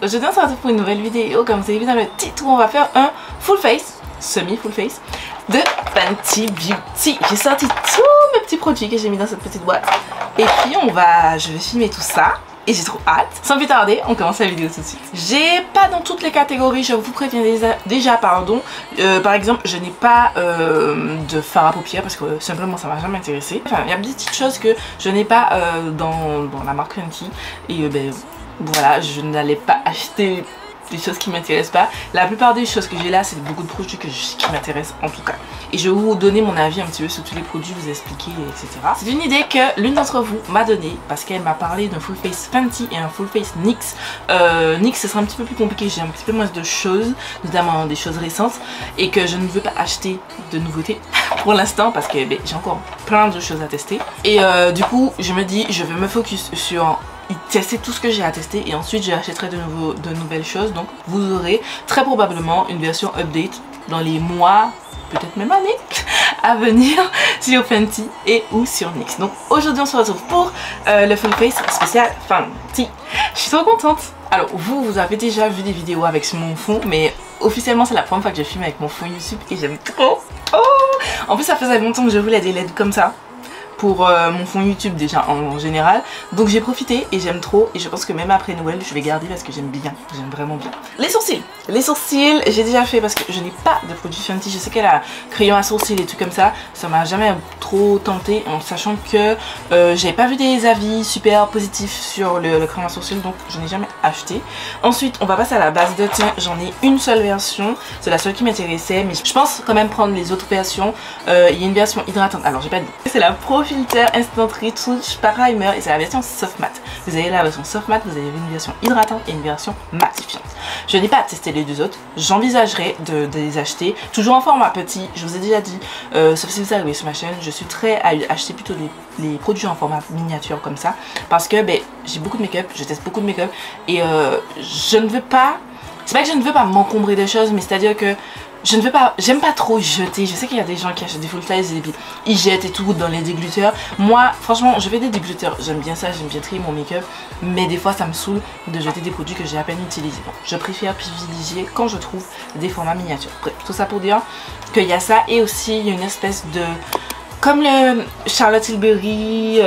Aujourd'hui on se retrouve pour une nouvelle vidéo. Comme vous avez vu dans le titre, on va faire un full face, semi-full face de Fenty Beauty. J'ai sorti tous mes petits produits que j'ai mis dans cette petite boîte. Et puis je vais filmer tout ça. Et j'ai trop hâte. Sans plus tarder, on commence la vidéo tout de suite. J'ai pas dans toutes les catégories, je vous préviens déjà pardon. Par exemple, je n'ai pas de fard à paupières parce que simplement ça m'a jamais intéressé. Enfin, il y a des petites choses que je n'ai pas dans la marque Fenty. Et voilà, je n'allais pas acheter des choses qui m'intéressent pas. La plupart des choses que j'ai là, c'est beaucoup de produits qui m'intéressent en tout cas. Et je vais vous donner mon avis un petit peu sur tous les produits, vous expliquer, etc. C'est une idée que l'une d'entre vous m'a donnée parce qu'elle m'a parlé d'un full face Fenty et un full face NYX. NYX, ce sera un petit peu plus compliqué, j'ai un petit peu moins de choses, notamment des choses récentes, et que je ne veux pas acheter de nouveautés pour l'instant parce que j'ai encore plein de choses à tester. Et du coup, je me dis, je vais me focus sur tester tout ce que j'ai à tester et ensuite j'achèterai de nouvelles choses. Donc vous aurez très probablement une version update dans les mois, peut-être même années à venir sur Fenty et ou sur NYX. Donc aujourd'hui on se retrouve pour le full face spécial Fenty. Je suis trop contente. Alors vous avez déjà vu des vidéos avec mon fond, mais officiellement c'est la première fois que je filme avec mon fond YouTube et j'aime trop. Oh, en plus ça faisait longtemps que je voulais des LED comme ça pour mon fond YouTube déjà en général, donc j'ai profité et j'aime trop, et je pense que même après Noël je vais garder parce que j'aime vraiment bien. Les sourcils j'ai déjà fait parce que je n'ai pas de produit Fenty. Je sais qu'elle a crayon à sourcils et tout comme ça m'a jamais trop tenté, en sachant que j'avais pas vu des avis super positifs sur le crayon à sourcils, donc je n'ai jamais acheté. Ensuite on va passer à la base de teint. J'en ai une seule version, c'est la seule qui m'intéressait, mais je pense quand même prendre les autres versions. Il y a une version hydratante, alors j'ai pas dit, c'est la Pro Filter Instant Retouch Primer et c'est la version soft matte. Vous avez la version soft matte, vous avez une version hydratante et une version matifiante. Je n'ai pas testé les deux autres, j'envisagerais de les acheter, toujours en format petit, je vous ai déjà dit, sauf si vous arrivez sur ma chaîne, je suis très à acheter plutôt les produits en format miniature comme ça, parce que j'ai beaucoup de make-up, je teste beaucoup de make-up et je ne veux pas, c'est pas que je ne veux pas m'encombrer des choses, mais c'est à dire que j'aime pas trop jeter. Je sais qu'il y a des gens qui achètent des full face et puis ils jettent et tout dans les dégluteurs. Moi franchement je fais des dégluteurs, j'aime bien ça, j'aime bien trier mon make-up, mais des fois ça me saoule de jeter des produits que j'ai à peine utilisés. Donc je préfère privilégier quand je trouve des formats miniatures. Bref, tout ça pour dire qu'il y a ça, et aussi il y a une espèce de, comme le Charlotte Tilbury,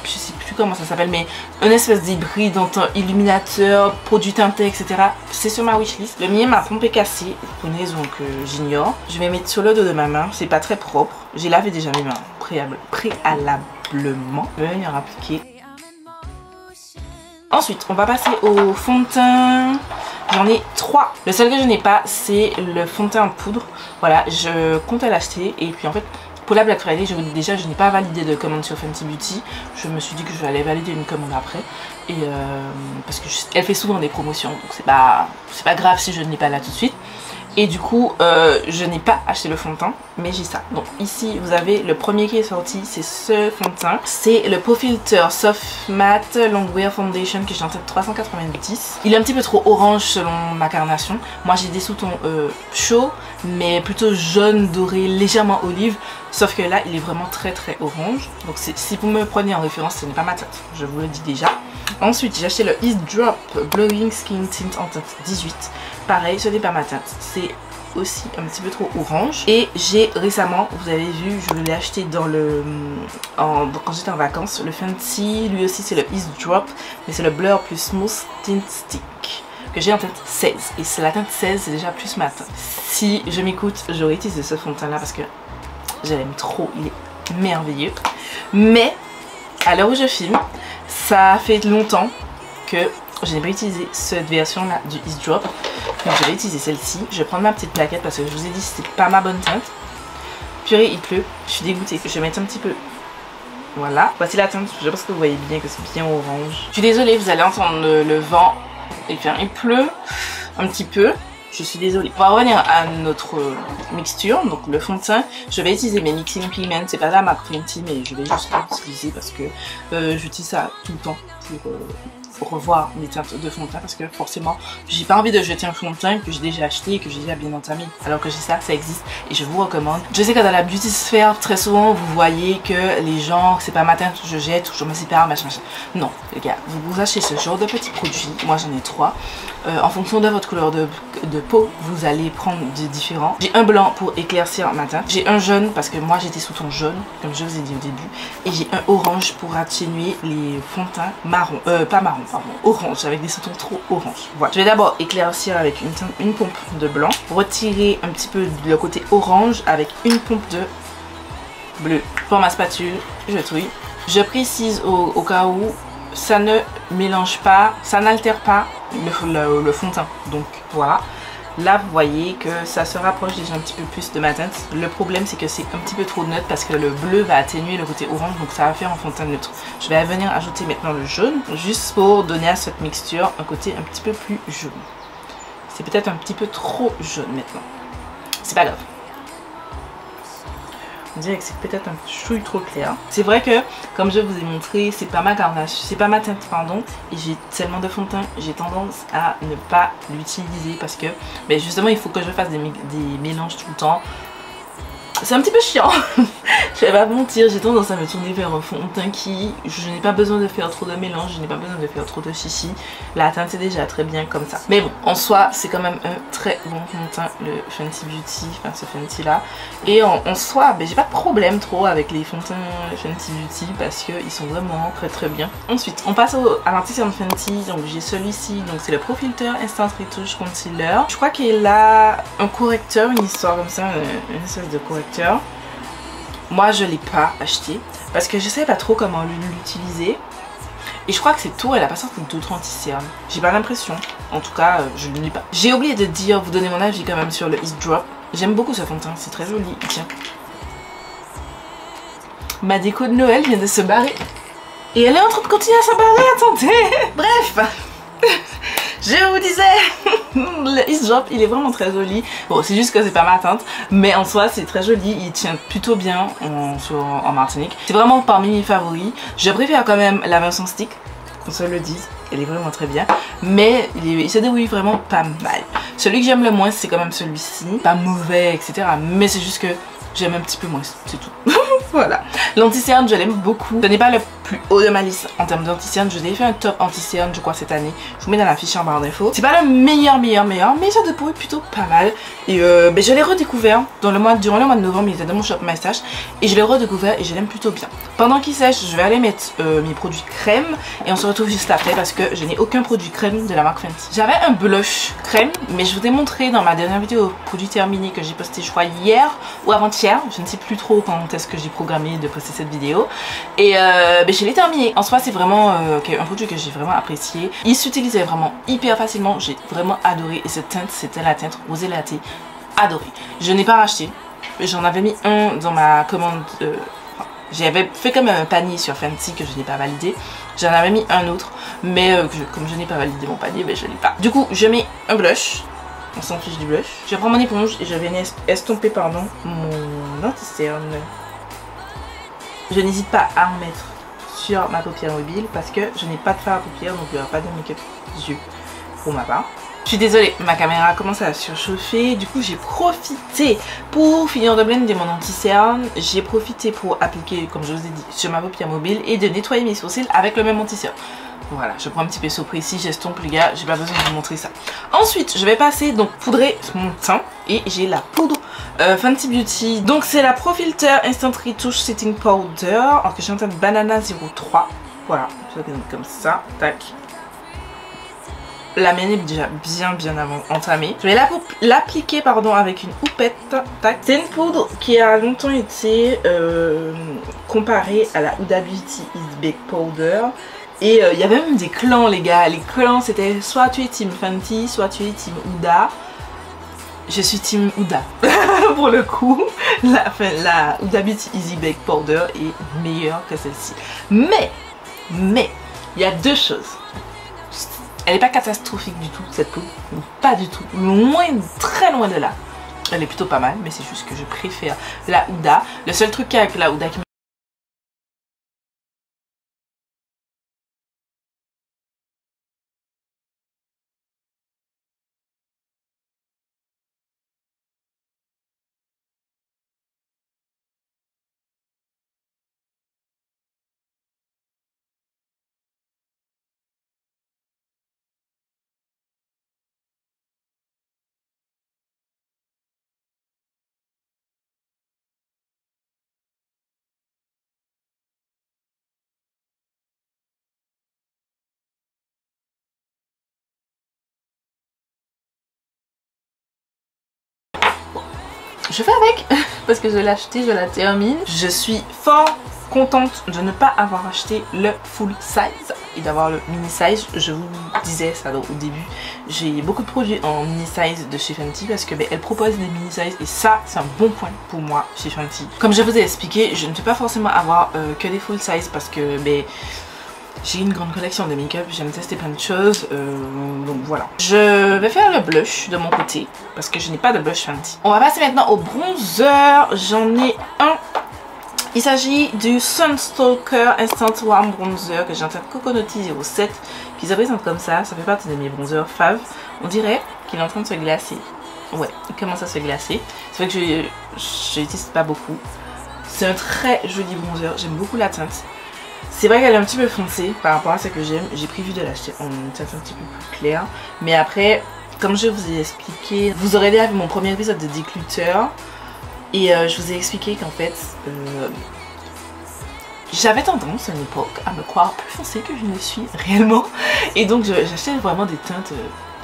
je sais plus comment ça s'appelle, mais une espèce d'hybride entre illuminateur, produit teinté, etc. C'est sur ma wishlist. Le mien m'a trompé cassé pour une raison que j'ignore. Je vais mettre sur le dos de ma main, c'est pas très propre. J'ai lavé déjà mes mains préalablement. Je vais venir appliquer. Ensuite, on va passer au fond de teint. J'en ai 3. Le seul que je n'ai pas, c'est le fond de teint en poudre. Voilà, je comptais l'acheter et puis en fait, pour la Black Friday, je n'ai pas validé de commande sur Fenty Beauty. Je me suis dit que je vais valider une commande après. Et parce qu'elle fait souvent des promotions, donc c'est pas grave si je ne l'ai pas là tout de suite. Et du coup, je n'ai pas acheté le fond de teint, mais j'ai ça. Donc ici, vous avez le premier qui est sorti, c'est ce fond de teint. C'est le Pro Filter Soft Matte Longwear Foundation que j'ai en tête 390. Il est un petit peu trop orange selon ma carnation. Moi, j'ai des sous-tons chauds, mais plutôt jaune, doré, légèrement olive. Sauf que là, il est vraiment très orange. Donc si vous me prenez en référence, ce n'est pas ma teinte, je vous le dis déjà. Ensuite, j'ai acheté le Ease Drop Glowing Skin Tint en teinte 18. Pareil, ce n'est pas ma teinte, c'est aussi un petit peu trop orange. Et j'ai récemment, vous avez vu, je l'ai acheté dans quand j'étais en vacances, le Fenty, lui aussi c'est le Ease Drop, mais c'est le Blur plus Smooth Tint Stick que j'ai en teinte 16. Et c'est la teinte 16, c'est déjà plus ma teinte. Si je m'écoute, j'aurais utilisé ce fond de teint là parce que je l'aime trop, il est merveilleux. Mais à l'heure où je filme, ça fait longtemps que je n'ai pas utilisé cette version là du Ease Drop. Donc je vais utiliser celle-ci. Je vais prendre ma petite plaquette parce que je vous ai dit c'est pas ma bonne teinte. Purée, il pleut, je suis dégoûtée. Je vais mettre un petit peu. Voilà, voici la teinte. Je pense que vous voyez bien que c'est bien orange. Je suis désolée, vous allez entendre le vent. Et bien il pleut un petit peu. Je suis désolée. On va revenir à notre mixture, donc le fond de teint. Je vais utiliser mes Mixing Pigments, c'est pas la marque Fenty, mais je vais juste l'utiliser parce que j'utilise ça tout le temps revoir mes teintes de fond de teint parce que forcément j'ai pas envie de jeter un fond de teint que j'ai déjà acheté et que j'ai déjà bien entamé alors que j'ai ça existe et je vous recommande. Je sais que dans la beauty sphère très souvent vous voyez que les gens c'est pas ma teinte que je jette ou je me sépare machin. Non les gars, vous achetez ce genre de petits produits, moi j'en ai 3. En fonction de votre couleur de peau vous allez prendre des différents. J'ai un blanc pour éclaircir ma teinte, j'ai un jaune parce que moi j'étais sous ton jaune comme je vous ai dit au début et j'ai un orange pour atténuer les fonds de teint marron, pas marron pardon, orange avec des sous-tons trop orange. Voilà. Je vais d'abord éclaircir avec une pompe de blanc, retirer un petit peu le côté orange avec une pompe de bleu. Pour ma spatule, je touille. Je précise au cas où ça ne mélange pas, ça n'altère pas le fond de teint. Donc voilà. Là vous voyez que ça se rapproche déjà un petit peu plus de ma teinte. Le problème c'est que c'est un petit peu trop neutre parce que le bleu va atténuer le côté orange, donc ça va faire un fond de teint neutre. Je vais venir ajouter maintenant le jaune juste pour donner à cette mixture un côté un petit peu plus jaune. C'est peut-être un petit peu trop jaune maintenant. C'est pas grave. On dirait que c'est peut-être un chouille trop clair. C'est vrai que, comme je vous ai montré, c'est pas ma carnage, c'est pas ma teinte, pardon. Et j'ai tellement de fond de teint, j'ai tendance à ne pas l'utiliser parce que, ben justement, il faut que je fasse des mélanges tout le temps. C'est un petit peu chiant. Je vais pas mentir, j'ai tendance à me tourner vers un fond de teint qui, je n'ai pas besoin de faire trop de mélange, je n'ai pas besoin de faire trop de chichi. La teinte est déjà très bien comme ça. Mais bon, en soi, c'est quand même un très bon fond de teint, le Fenty Beauty, enfin ce Fenty là. Et en soi, ben, j'ai pas de problème trop avec les fonds de teint Fenty Beauty parce qu'ils sont vraiment très très bien. Ensuite, on passe à l'anti-cerne Fenty, donc j'ai celui-ci, donc c'est le Pro Filter Instant Retouch Concealer. Je crois qu'il a un correcteur, une histoire comme ça, une espèce de correcteur. Moi je l'ai pas acheté parce que je sais pas trop comment l'utiliser et je crois que c'est tout, elle a pas sorti d'autres anti-cerne. J'ai pas l'impression, en tout cas je ne l'ai pas. J'ai oublié de dire, vous donner mon avis quand même sur le Ease Drop. J'aime beaucoup ce fond de teint, c'est très joli, tiens. Ma déco de Noël vient de se barrer et elle est en train de continuer à se barrer, attendez. Bref. Je vous disais, le Ease Drop il est vraiment très joli. Bon c'est juste que c'est pas ma teinte, mais en soi c'est très joli, il tient plutôt bien en Martinique. C'est vraiment parmi mes favoris. Je préfère quand même la version stick, qu'on se le dise, elle est vraiment très bien. Mais il se débrouille vraiment pas mal. Celui que j'aime le moins c'est quand même celui-ci. Pas mauvais etc, mais c'est juste que j'aime un petit peu moins, c'est tout. Voilà. L'anti-cerne, je l'aime beaucoup. Ce n'est pas le plus haut de ma liste en termes d'anti-cerne. Je l'ai fait un top anti-cerne, je crois, cette année. Je vous mets dans la fiche en barre d'infos. C'est pas le meilleur, mais ça débrouille plutôt pas mal. Et ben, je l'ai redécouvert durant le mois de novembre. Il était dans mon shop My Stash. Et je l'ai redécouvert et je l'aime plutôt bien. Pendant qu'il sèche, je vais aller mettre mes produits crème. Et on se retrouve juste après parce que je n'ai aucun produit crème de la marque Fenty. J'avais un blush crème, mais je vous ai montré dans ma dernière vidéo produit terminé que j'ai posté, je crois, hier ou avant-hier. Je ne sais plus trop quand est-ce que j'ai programmé de poster cette vidéo. Et ben, je l'ai terminé. En soi c'est vraiment un produit que j'ai vraiment apprécié. Il s'utilisait vraiment hyper facilement. J'ai vraiment adoré. Et cette teinte c'était la teinte Rosé Latte. Adoré. Je n'ai pas racheté. J'en avais mis un dans ma commande. J'avais fait comme un panier sur Fenty que je n'ai pas validé. J'en avais mis un autre. Mais comme je n'ai pas validé mon panier, ben, je ne l'ai pas. Du coup je mets un blush. On s'en fiche du blush. Je prends mon éponge et je vais estomper pardon, mon anti-cerne. Je n'hésite pas à en mettre sur ma paupière mobile parce que je n'ai pas de fard à paupières, donc il n'y aura pas de make-up yeux pour ma part. Je suis désolée, ma caméra a commencé à surchauffer, du coup j'ai profité pour finir de blender mon anti-cerne. J'ai profité pour appliquer, comme je vous ai dit, sur ma paupière mobile et de nettoyer mes sourcils avec le même anti-cerne. Voilà, je prends un petit pinceau précis, j'estompe les gars, j'ai pas besoin de vous montrer ça. Ensuite, je vais passer, donc poudrer mon teint et j'ai la poudre Fenty Beauty. Donc c'est la Pro Filter Instant Retouch Setting Powder, alors que j'ai en teinte Banana 03. Voilà, ça donne comme ça, tac. La mienne est déjà bien avant entamée. Je vais l'appliquer pardon avec une houppette, tac. C'est une poudre qui a longtemps été comparée à la Huda Beauty Is Big Powder. Et il y avait même des clans les gars. Les clans c'était soit tu es team Fenty, soit tu es team Huda. Je suis team Huda. Pour le coup, la Huda Beauty Easy Bake Powder est meilleure que celle-ci. Mais, il y a deux choses. Elle n'est pas catastrophique du tout cette poudre. Pas du tout. Loin, très loin de là. Elle est plutôt pas mal, mais c'est juste que je préfère la Huda. Le seul truc avec la Huda qui je fais avec parce que je l'ai acheté, je la termine. Je suis fort contente de ne pas avoir acheté le full size et d'avoir le mini size. Je vous disais ça au début, j'ai beaucoup de produits en mini size de chez Fenty parce que elle propose des mini size et ça c'est un bon point pour moi chez Fenty. Comme je vous ai expliqué, je ne peux pas forcément avoir que des full size parce que j'ai une grande collection de make-up, j'aime tester plein de choses, donc voilà. Je vais faire le blush de mon côté parce que je n'ai pas de blush Fenty. On va passer maintenant au bronzer. J'en ai un. Il s'agit du Sunstalker Instant Warm Bronzer que j'ai en teinte Coconutty 07 qui se présente comme ça. Ça fait partie de mes bronzers fave. On dirait qu'il est en train de se glacer. Ouais, il commence à se glacer. C'est vrai que je l'utilise pas beaucoup. C'est un très joli bronzer. J'aime beaucoup la teinte. C'est vrai qu'elle est un petit peu foncée par rapport à ce que j'aime. J'ai prévu de l'acheter en teinte un petit peu plus claire. Mais après, comme je vous ai expliqué, vous aurez déjà vu mon premier épisode de Declutter. Et je vous ai expliqué qu'en fait, j'avais tendance à une époque à me croire plus foncée que je ne suis réellement. Et donc j'achetais vraiment des teintes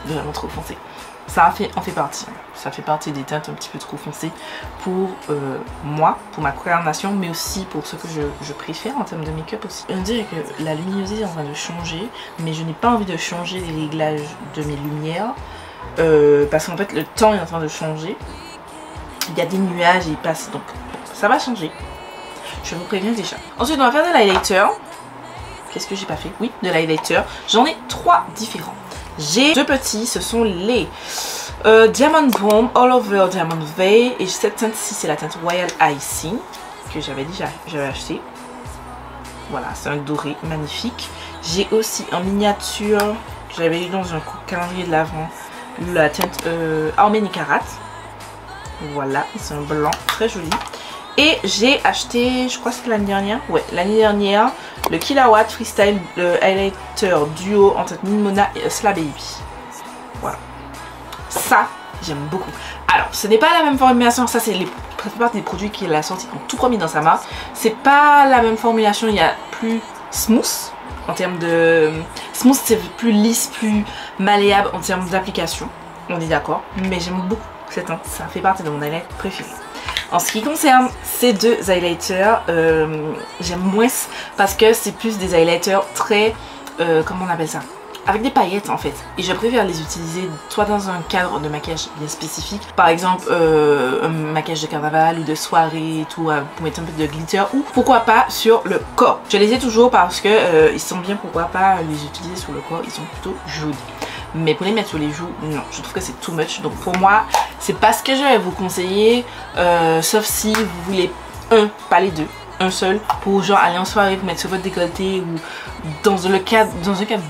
vraiment trop foncées. Ça en fait partie. Ça fait partie des teintes un petit peu trop foncées pour moi, pour ma carnation, mais aussi pour ce que je préfère en termes de make-up aussi. On dirait que la luminosité est en train de changer, mais je n'ai pas envie de changer les réglages de mes lumières parce qu'en fait le temps est en train de changer. Il y a des nuages et ils passent, donc ça va changer. Je vous préviens déjà. Ensuite, on va faire de l'highlighter. Qu'est-ce que j'ai pas fait? Oui, de l'highlighter. J'en ai 3 différents. J'ai 2 petits, ce sont les Diamond Bomb All Over Diamond Veil. Et cette teinte-ci, c'est la teinte Royal Icing que j'avais acheté. Voilà, c'est un doré magnifique. J'ai aussi en miniature, j'avais eu dans un calendrier de l'Avent, la teinte Armani Karat. Voilà, c'est un blanc très joli. Et j'ai acheté, je crois que c'était l'année dernière. Ouais, l'année dernière, le Killawatt Freestyle Highlighter Duo en teinte Mimona et Usla Baby. Voilà. Ça, j'aime beaucoup. Alors, ce n'est pas la même formulation. Ça, c'est la plupart des produits qu'il a sortis en tout premier dans sa marque. C'est pas la même formulation. Il y a plus smooth en termes de... Smooth, c'est plus lisse, plus malléable en termes d'application. On est d'accord. Mais j'aime beaucoup. Ça fait partie de mon highlight préféré. En ce qui concerne ces 2 highlighters, j'aime moins parce que c'est plus des highlighters très, comment on appelle ça, avec des paillettes en fait. Et je préfère les utiliser soit dans un cadre de maquillage bien spécifique, par exemple un maquillage de carnaval ou de soirée et tout, pour mettre un peu de glitter, ou pourquoi pas sur le corps. Je les ai toujours parce que ils sont bien, pourquoi pas les utiliser sur le corps, ils sont plutôt jolis. Mais pour les mettre sur les joues, non, je trouve que c'est too much. Donc pour moi, c'est pas ce que je vais vous conseiller, sauf si vous voulez pas les 2, un seul, pour genre aller en soirée, vous mettre sur votre décolleté ou dans un cadre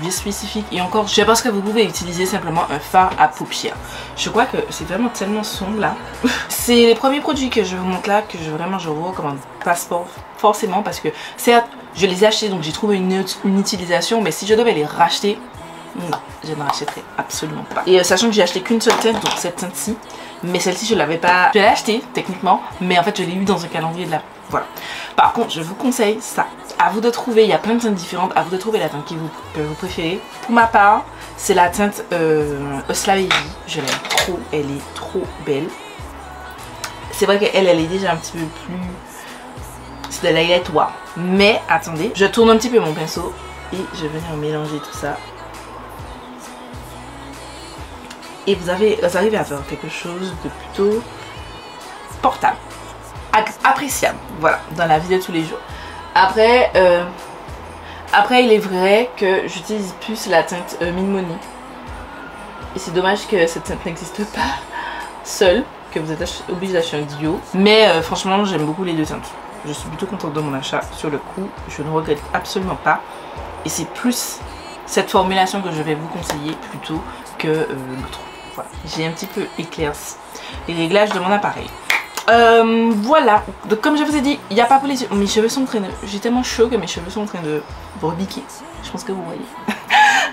bien spécifique. Et encore, je pense que vous pouvez utiliser simplement un fard à paupières. Je crois que c'est vraiment tellement sombre là. C'est les premiers produits que je vous montre là que je vous recommande pas forcément parce que certes, je les ai achetés donc j'ai trouvé une utilisation, mais si je devais les racheter, non, je ne rachèterai absolument pas. Et sachant que j'ai acheté qu'une seule teinte, donc cette teinte-ci. Mais celle-ci, je l'avais pas... Je l'ai achetée, techniquement. Mais en fait, je l'ai eu dans un calendrier de la... Voilà. Par contre, je vous conseille ça. À vous de trouver, il y a plein de teintes différentes. À vous de trouver la teinte que vous préférez. Pour ma part, c'est la teinte Usla Baby. Je l'aime trop. Elle est trop belle. C'est vrai qu'elle est déjà un petit peu plus... C'est de l'highlight wow. Mais, attendez. Je tourne un petit peu mon pinceau. Et je vais venir mélanger tout ça. Et vous arrivez à faire quelque chose de plutôt portable, appréciable, voilà, dans la vie de tous les jours. Après, il est vrai que j'utilise plus la teinte Mimoni. Et c'est dommage que cette teinte n'existe pas seule, que vous êtes obligé d'acheter un duo. Mais franchement, j'aime beaucoup les 2 teintes. Je suis plutôt contente de mon achat. Sur le coup, je ne regrette absolument pas. Et c'est plus cette formulation que je vais vous conseiller plutôt que l'autre. Voilà, j'ai un petit peu éclairci les réglages de mon appareil. Voilà, donc comme je vous ai dit, il n'y a pas pour les yeux. Mes cheveux sont en train de... J'ai tellement chaud que mes cheveux sont en train de rebiquer. Je pense que vous voyez.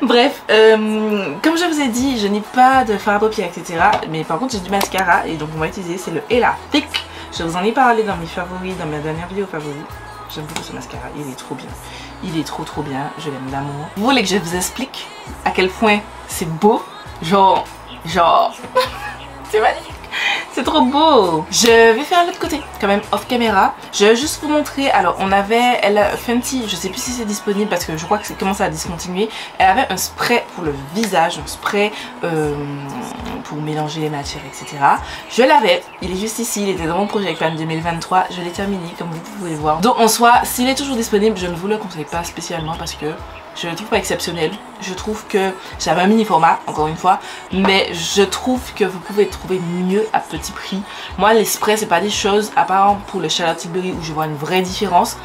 Bref, comme je vous ai dit, je n'ai pas de fard à paupières, etc. Mais par contre, j'ai du mascara et donc on va utiliser, c'est le Ella Thick. Je vous en ai parlé dans mes favoris, dans ma dernière vidéo favoris. J'aime beaucoup ce mascara, il est trop bien. Il est trop bien, je l'aime d'amour. Vous voulez que je vous explique à quel point c'est beau? Genre, c'est magnifique. C'est trop beau. Je vais faire l'autre côté quand même off caméra. Je vais juste vous montrer. Alors on avait Fenty, je sais plus si c'est disponible parce que je crois que c'est commencé à discontinuer. Elle avait un spray pour le visage, un spray pour mélanger les matières, etc. Je l'avais, il est juste ici, il était dans mon Project Pan 2023. Je l'ai terminé comme vous pouvez voir. Donc en soi, s'il est toujours disponible, je ne vous le conseille pas spécialement parce que je le trouve pas exceptionnel. Je trouve que j'avais un mini format, encore une fois, mais je trouve que vous pouvez trouver mieux à petit prix. Moi, les sprays, c'est pas des choses, à part pour le Charlotte Tilbury où je vois une vraie différence.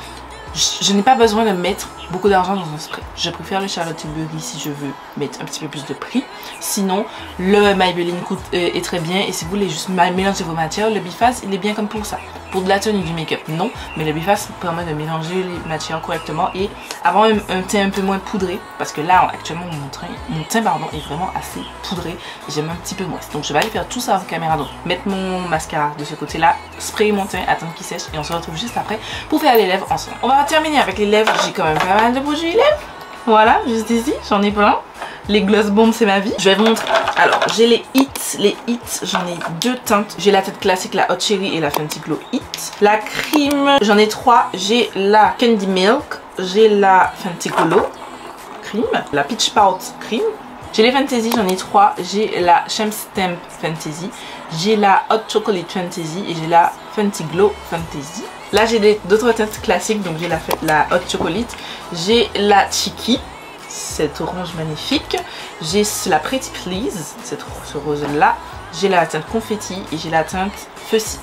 Je n'ai pas besoin de mettre beaucoup d'argent dans un spray. Je préfère le Charlotte Tilbury si je veux mettre un petit peu plus de prix. Sinon, le Maybelline est très bien. Et si vous voulez juste mélanger vos matières, le Biphase, il est bien comme pour ça. Pour de la tenue du make-up, non. Mais le Biphase permet de mélanger les matières correctement et avoir un teint un peu moins poudré. Parce que là, actuellement, mon teint est vraiment assez poudré. J'aime un petit peu moins. Donc, je vais aller faire tout ça en caméra. Donc, mettre mon mascara de ce côté-là, sprayer mon teint, attendre qu'il sèche. Et on se retrouve juste après pour faire les lèvres ensemble. On va terminer avec les lèvres. J'ai quand même pas mal de produits lèvres. Voilà, juste ici, j'en ai plein. Les gloss bombs, c'est ma vie. Je vais vous montrer. Alors, j'ai les hits. Les hits, j'en ai deux teintes. J'ai la teinte classique, la Hot Cherry et la Fenty Glow Hit. La crème, j'en ai trois. J'ai la Candy Milk. J'ai la Fenty Glow Cream. La Peach Pout Cream. J'ai les Fantasy, j'en ai trois. J'ai la Sham Stamp Fantasy. J'ai la Hot Chocolate Fantasy. Et j'ai la Fenty Glow Fantasy. Là, j'ai d'autres teintes classiques. Donc, j'ai la Hot Chocolate. J'ai la Cheeky. Cette orange magnifique. J'ai la Pretty Please, ce rose là. J'ai la teinte confetti et j'ai la teinte fussy.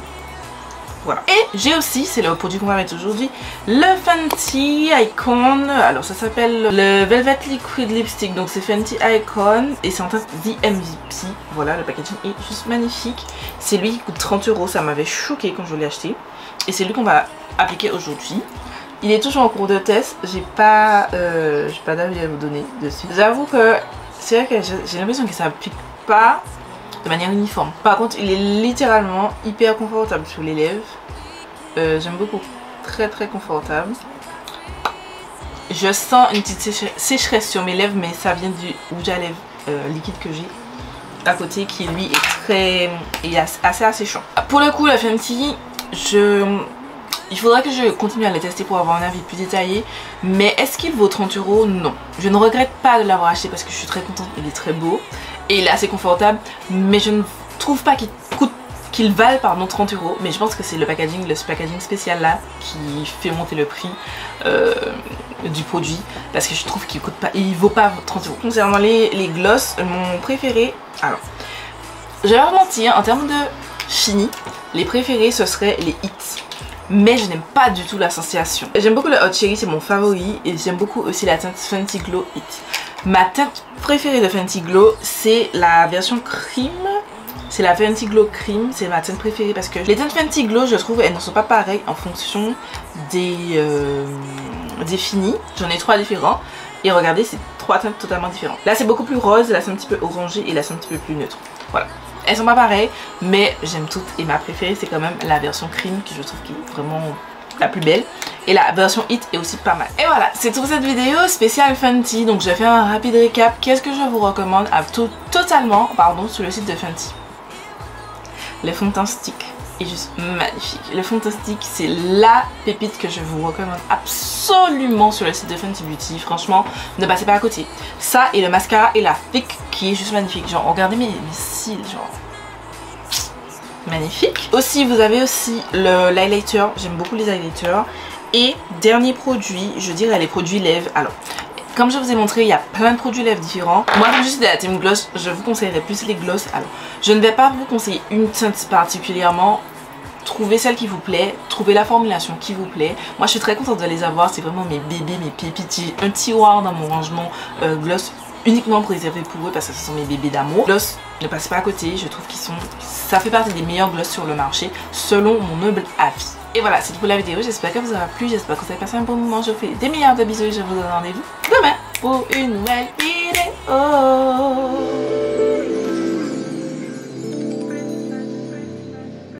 Voilà. Et j'ai aussi, c'est le produit qu'on va mettre aujourd'hui, le Fenty Icon. Alors ça s'appelle le Velvet Liquid Lipstick. Donc c'est Fenty Icon et c'est en teinte The MVP. Voilà, le packaging est juste magnifique. C'est lui qui coûte 30 €. Ça m'avait choqué quand je l'ai acheté. Et c'est lui qu'on va appliquer aujourd'hui. Il est toujours en cours de test, j'ai pas d'avis à vous donner dessus. J'avoue que c'est vrai que j'ai l'impression que ça applique pas de manière uniforme. Par contre, il est littéralement hyper confortable sur les lèvres. J'aime beaucoup, très très confortable. Je sens une petite sécheresse sur mes lèvres, mais ça vient du rouge à lèvres liquide que j'ai à côté qui lui est assez asséchant. Pour le coup, la Fenty, il faudra que je continue à les tester pour avoir un avis plus détaillé. Mais est-ce qu'il vaut 30 €? Non. Je ne regrette pas de l'avoir acheté parce que je suis très contente. Il est très beau. Et il est assez confortable. Mais je ne trouve pas qu'il vale 30 €. Mais je pense que c'est le packaging spécial là qui fait monter le prix du produit. Parce que je trouve qu'il vaut pas 30 €. Concernant les gloss, mon préféré... Alors, je vais pas mentir, en termes de fini, les préférés ce seraient les hits. Mais je n'aime pas du tout la sensation. J'aime beaucoup le Hot Cherry, c'est mon favori. Et j'aime beaucoup aussi la teinte Fenty Glow Hit. Ma teinte préférée de Fenty Glow, c'est la version cream. C'est la Fenty Glow Cream, c'est ma teinte préférée parce que les teintes Fenty Glow, je trouve, elles ne sont pas pareilles en fonction des finis. J'en ai trois différents. Et regardez, c'est trois teintes totalement différentes. Là, c'est beaucoup plus rose, là, c'est un petit peu orangé et là, c'est un petit peu plus neutre. Voilà. Elles sont pas pareilles, mais j'aime toutes. Et ma préférée, c'est quand même la version cream, qui je trouve qui est vraiment la plus belle. Et la version hit est aussi pas mal. Et voilà, c'est tout pour cette vidéo spéciale Fenty. Donc, je vais faire un rapide récap. Qu'est-ce que je vous recommande totalement sur le site de Fenty? Le fond de teint stick est juste magnifique. Le fond de teint stick, c'est la pépite que je vous recommande absolument sur le site de Fenty Beauty. Franchement, ne passez pas à côté. Ça et le mascara et la Thick qui est juste magnifique. Genre, regardez mes cils, genre magnifique. Aussi, vous avez aussi l'highlighter. J'aime beaucoup les highlighters. Et dernier produit, je dirais les produits lèvres. Alors, comme je vous ai montré, il y a plein de produits lèvres différents. Moi, comme je suis de la team gloss, je vous conseillerais plus les gloss. Alors, je ne vais pas vous conseiller une teinte particulièrement. Trouvez celle qui vous plaît, trouvez la formulation qui vous plaît. Moi, je suis très contente de les avoir. C'est vraiment mes bébés, mes pépites. J'ai un tiroir dans mon rangement gloss uniquement préservé pour eux parce que ce sont mes bébés d'amour. Gloss, ne passez pas à côté. Je trouve ça fait partie des meilleurs gloss sur le marché, selon mon humble avis. Et voilà, c'est tout pour la vidéo. J'espère que vous aura plu. J'espère que vous avez passé un bon moment. Je vous fais des milliards de bisous et je vous donne rendez-vous demain pour une nouvelle vidéo.